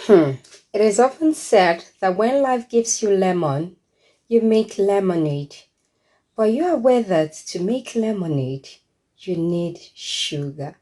It is often said that when life gives you lemon, you make lemonade. But you are aware that to make lemonade, you need sugar.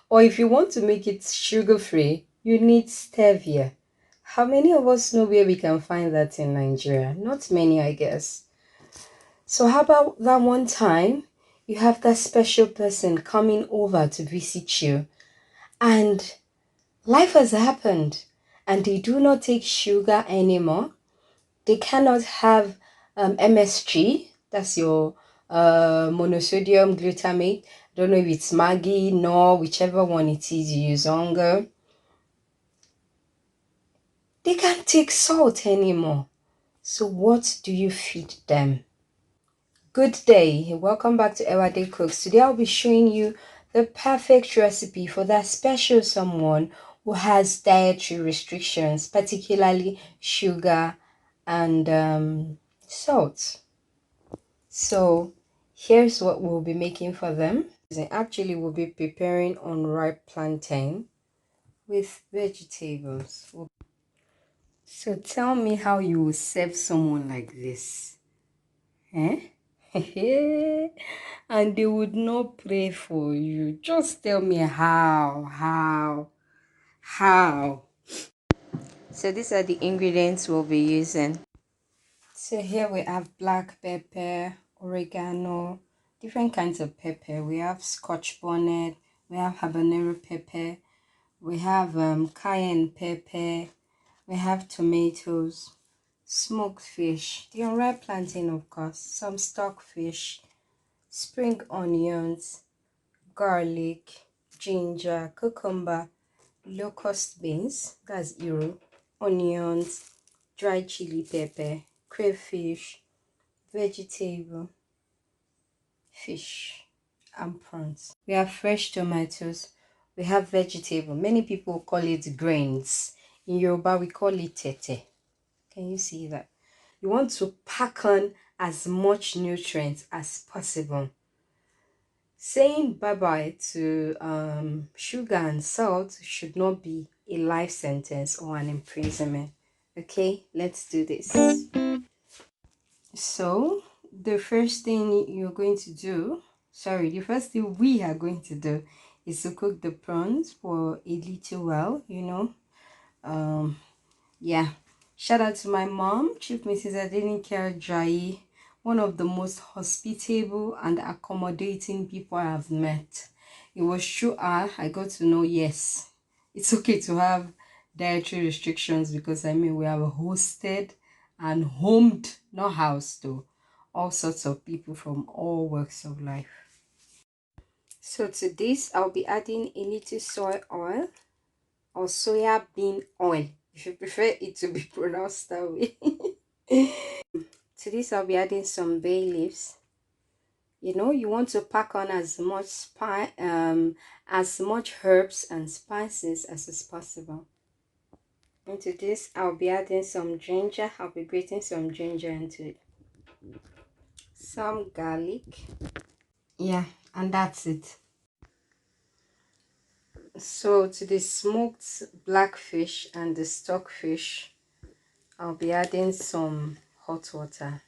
Or if you want to make it sugar-free, you need stevia. How many of us know where we can find that in Nigeria? Not many, I guess. So how about that one time you have that special person coming over to visit you and life has happened and they do not take sugar anymore. They cannot have MSG, that's your monosodium glutamate. Don't know if it's Maggi, nor whichever one it is you use longer. They can't take salt anymore. So what do you feed them? Good day, welcome back to Everyday Cooks. Today I'll be showing you the perfect recipe for that special someone who has dietary restrictions, particularly sugar and salt. So here's what we'll be making for them. Actually, we'll be preparing unripe plantain with vegetables. So tell me how you will serve someone like this. Eh? And they would not pray for you. Just tell me how. So these are the ingredients we'll be using. So here we have black pepper, oregano, different kinds of pepper. We have scotch bonnet, we have habanero pepper, we have cayenne pepper, we have tomatoes, smoked fish, the unripe plantain of course, some stockfish, spring onions, garlic, ginger, cucumber, locust beans, that's Euro, onions, dried chili pepper, crayfish, vegetable, fish, and prawns. We have fresh tomatoes. We have vegetable. Many people call it grains. In Yoruba, we call it tete. Can you see that? You want to pack on as much nutrients as possible. Saying bye-bye to sugar and salt should not be a life sentence or an imprisonment. Okay, let's do this. So, the first thing the first thing we are going to do is to cook the prawns for a little while, Yeah, shout out to my mom, Chief Mrs. Adenike Ajayi, one of the most hospitable and accommodating people I have met. It was through her I got to know, yes, it's okay to have dietary restrictions because we have hosted and homed, not housed though, all sorts of people from all walks of life. So to this, I'll be adding a little soy oil or soya bean oil if you prefer it to be pronounced that way. To this I'll be adding some bay leaves. You want to pack on as much herbs and spices as is possible. Into this I'll be adding some ginger. I'll be grating some ginger into it, some garlic, yeah, and that's it. So to the smoked blackfish and the stockfish, I'll be adding some hot water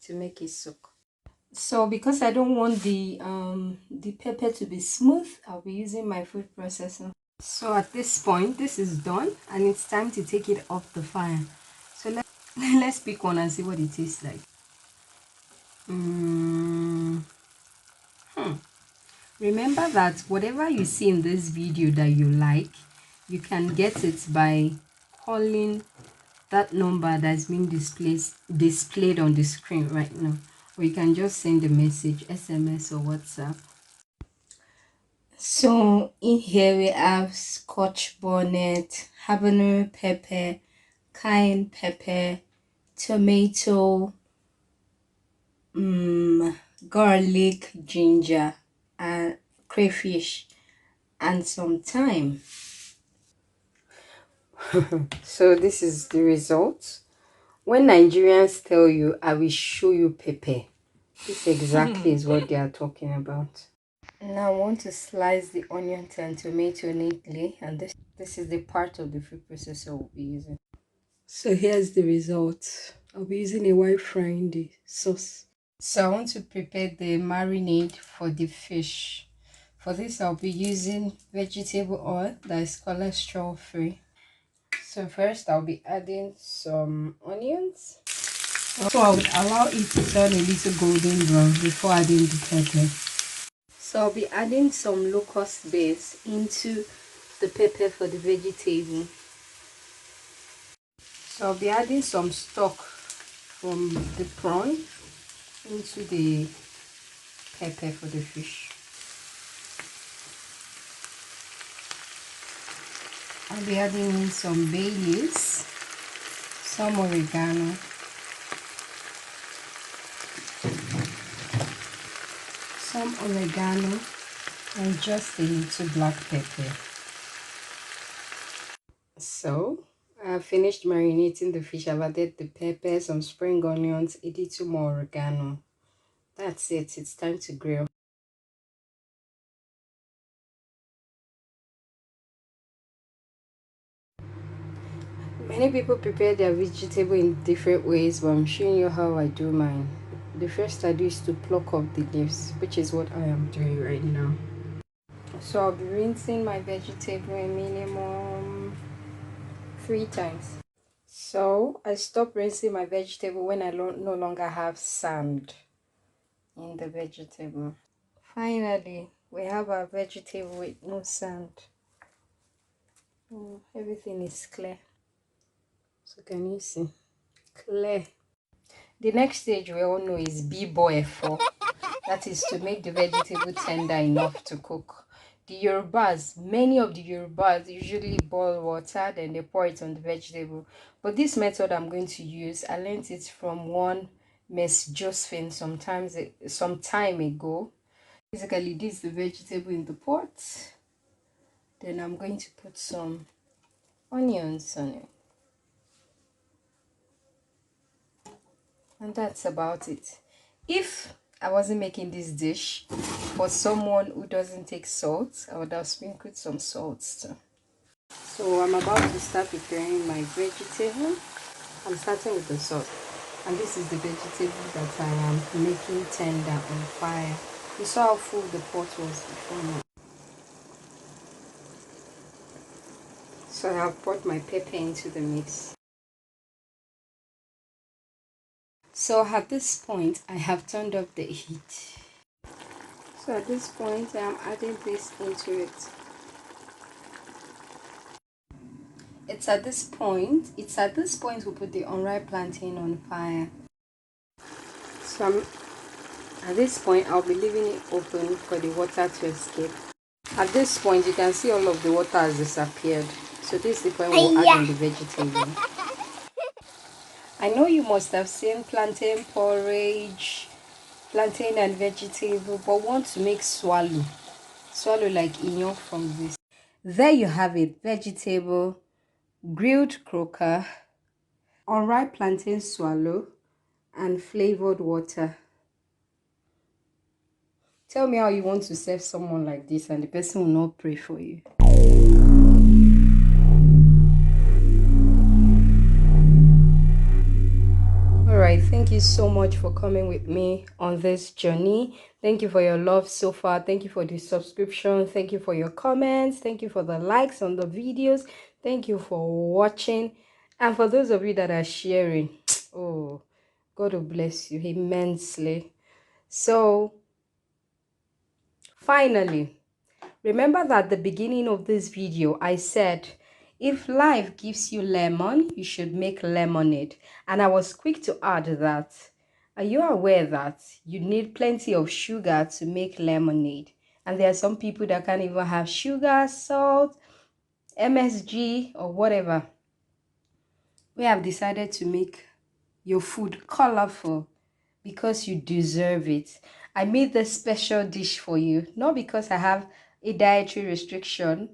to make it soak. So because I don't want the pepper to be smooth, I'll be using my food processor. So at this point, this is done and it's time to take it off the fire. So let's pick one and see what it tastes like. Remember that whatever you see in this video that you like, you can get it by calling that number that's being displayed on the screen right now, or you can just send a message, SMS or WhatsApp. So in here we have scotch bonnet, habanero pepper, cayenne pepper, tomato, garlic, ginger, and crayfish, and some thyme. So this is the result. When Nigerians tell you, I will show you pepper, this exactly is what they are talking about. Now I want to slice the onions and tomato neatly, and this is the part of the food processor we'll be using. So here's the result. I'll be using a white frying the sauce. So I want to prepare the marinade for the fish. For this I'll be using vegetable oil that is cholesterol free. So first I'll be adding some onions. So I would allow it to turn a little golden brown before adding the pepper. So I'll be adding some locust base into the pepper for the vegetable. So I'll be adding some stock from the prawn into the pepper for the fish. I'll be adding in some bay leaves, some oregano, and just a little black pepper. So I've finished marinating the fish. I've added the pepper, some spring onions, a little more oregano. That's it. It's time to grill. Many people prepare their vegetable in different ways, but I'm showing you how I do mine. The first I do is to pluck off the leaves, which is what I am doing right now. So I'll be rinsing my vegetable a minimum 3 times. So I stop rinsing my vegetable when I no longer have sand in the vegetable. Finally, we have our vegetable with no sand. Everything is clear. So can you see? Clear. The next stage we all know is B-boy for. That is to make the vegetable tender enough to cook. Many of the Yorubas usually boil water, then they pour it on the vegetable. But this method I'm going to use, I learned it from one Miss Josephine some time ago. Basically, this is the vegetable in the pot. Then I'm going to put some onions on it. And that's about it. If I wasn't making this dish for someone who doesn't take salt, I would have sprinkled some salt too. So I'm about to start preparing my vegetable. I'm starting with the salt. And this is the vegetable that I am making tender on fire. You saw how full the pot was before now. So I have poured my pepper into the mix. So at this point, I have turned up the heat. So at this point, I am adding this into it. It's at this point we put the unripe plantain on fire. So at this point, I'll be leaving it open for the water to escape. At this point, you can see all of the water has disappeared. So this is the point we'll add on the vegetable. I know you must have seen plantain porridge, plantain and vegetable, but want to make swallow like inyo from this. There you have it, vegetable, grilled croaker, unripe plantain swallow, and flavored water. Tell me how you want to serve someone like this and the person will not pray for you. Alright, thank you so much for coming with me on this journey. Thank you for your love so far. Thank you for the subscription. Thank you for your comments. Thank you for the likes on the videos. Thank you for watching. And for those of you that are sharing, oh, God will bless you immensely. So, finally, remember that at the beginning of this video, I said, if life gives you lemon, you should make lemonade. And I was quick to add that, are you aware that you need plenty of sugar to make lemonade? And there are some people that can't even have sugar, salt, MSG, or whatever. We have decided to make your food colorful because you deserve it. I made this special dish for you, not because I have a dietary restriction,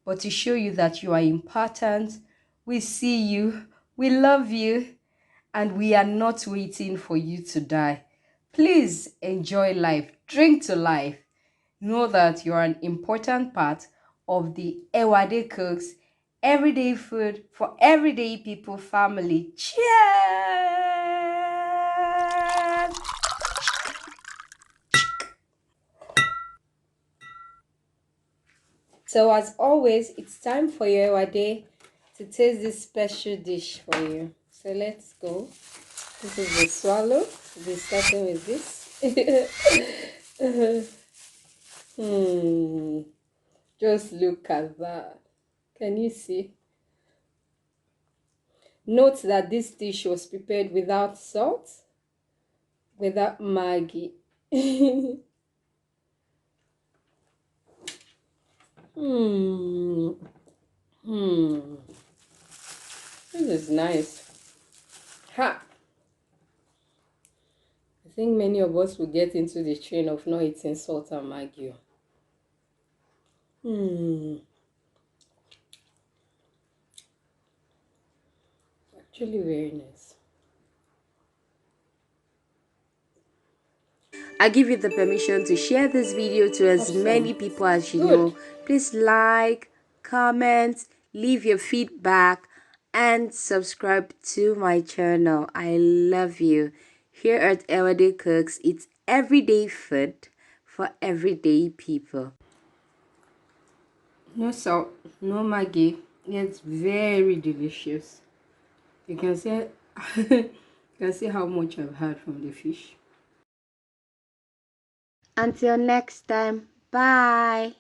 but to show you that you are important. We see you, we love you, and we are not waiting for you to die. Please enjoy life, drink to life. know that you are an important part of the Ewade Cooks everyday food for everyday people family. Cheers! So as always, it's time for your Ewade to taste this special dish for you. So let's go. This is the swallow. We'll be starting with this. Just look at that. Can you see? Note that this dish was prepared without salt, without Maggi. Hmm. Hmm. This is nice. Ha! I think many of us will get into the train of not eating salt and Maggi. Hmm. Actually very nice. I give you the permission to share this video to as many people as you know. Please like, comment, leave your feedback, and subscribe to my channel. I love you. Here at Everyday Cooks, it's everyday food for everyday people. No salt, no Maggi. It's very delicious. You can see, you can see how much I've had from the fish. Until next time, bye.